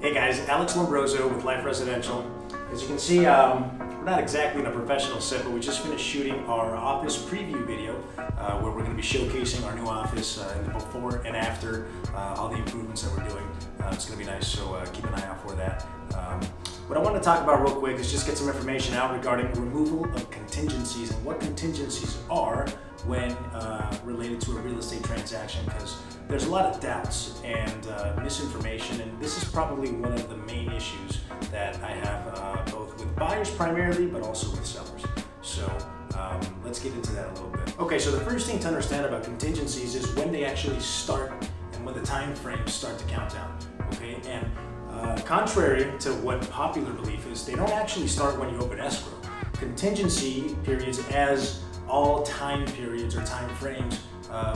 Hey guys, Alex Lombrozo with Life Residential. As you can see, we're not exactly in a professional set, but we just finished shooting our office preview video where we're going to be showcasing our new office in the before and after, all the improvements that we're doing. It's going to be nice, so keep an eye out for that. What I want to talk about real quick is just get some information out regarding removal of contingencies and what contingencies are when related to a real estate transaction, because there's a lot of doubts and misinformation, and this is probably one of the main issues that I have both with buyers primarily, but also with sellers. So let's get into that a little bit. Okay, so the first thing to understand about contingencies is when they actually start and when the time frames start to count down. Okay, and contrary to what popular belief is, they don't actually start when you open escrow. Contingency periods, as all time periods or time frames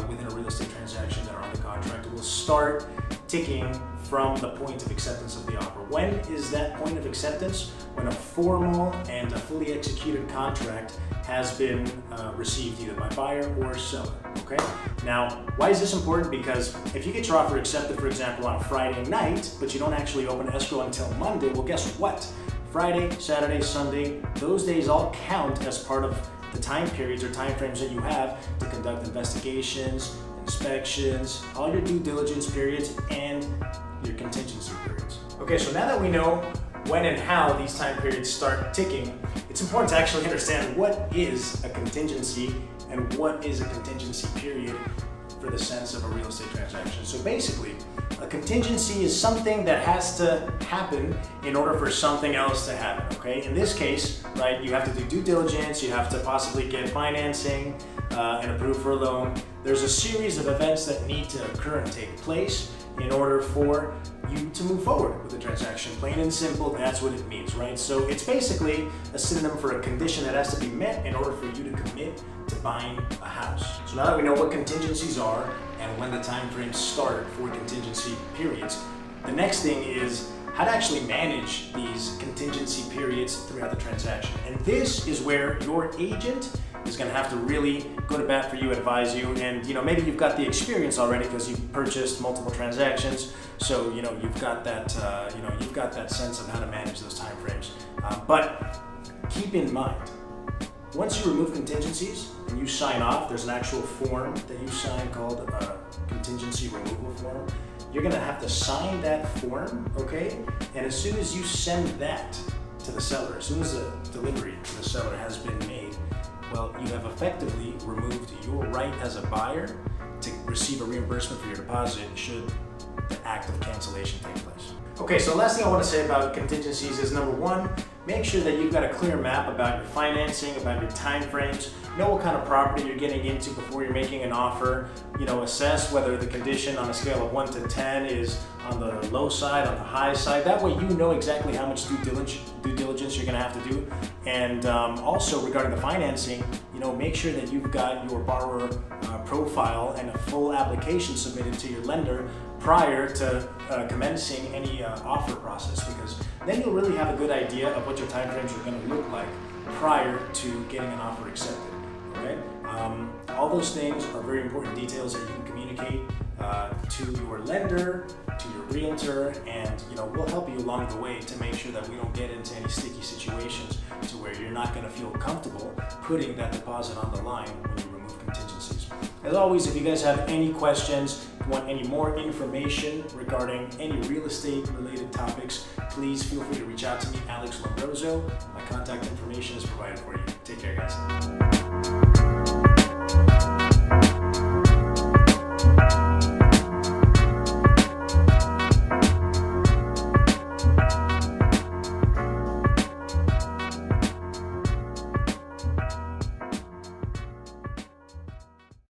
within a real estate transaction that are under contract, will start ticking from the point of acceptance of the offer. When is that point of acceptance? When a formal and a fully executed contract has been received either by buyer or seller, okay? Now, why is this important? Because if you get your offer accepted, for example, on a Friday night, but you don't actually open escrow until Monday, well, guess what? Friday, Saturday, Sunday, those days all count as part of the time periods or time frames that you have to conduct investigations, inspections, all your due diligence periods, and your contingency periods. Okay, so now that we know when and how these time periods start ticking, it's important to actually understand what is a contingency and what is a contingency period for the sense of a real estate transaction. So basically, a contingency is something that has to happen in order for something else to happen, okay? In this case, right, you have to do due diligence, you have to possibly get financing and approved for a loan. There's a series of events that need to occur and take place in order for you to move forward with the transaction. Plain and simple, that's what it means, right? So it's basically a synonym for a condition that has to be met in order for you to commit to buying a house. So now that we know what contingencies are and when the time frames start for contingency periods, the next thing is how to actually manage these contingency periods throughout the transaction. And this is where your agent is going to have to really go to bat for you, advise you, and maybe you've got the experience already because you've purchased multiple transactions, so you've got that you've got that sense of how to manage those time frames. But keep in mind, once you remove contingencies and you sign off, there's an actual form that you sign called a contingency removal form. You're going to have to sign that form, okay? And as soon as you send that to the seller, as soon as the delivery to the seller has been made, well, you have effectively removed your right as a buyer to receive a reimbursement for your deposit should the act of cancellation take place. Okay, so last thing I want to say about contingencies is, number one, make sure that you've got a clear map about your financing, about your time frames, know what kind of property you're getting into before you're making an offer, assess whether the condition on a scale of 1 to 10 is on the low side, on the high side. That way you know exactly how much due diligence you're going to have to do. And also regarding the financing, make sure that you've got your borrower profile and a full application submitted to your lender prior to commencing any offer process, because then you'll really have a good idea of what your timeframes are going to look like prior to getting an offer accepted. Okay? All those things are very important details that you can communicate to your lender, to your realtor, and we'll help you along the way to make sure that we don't get into any sticky situations to where you're not going to feel comfortable putting that deposit on the line when you remove contingencies. As always, if you guys have any questions, want any more information regarding any real estate related topics, please feel free to reach out to me, Alex Lombrozo. My contact information is provided for you. Take care, guys.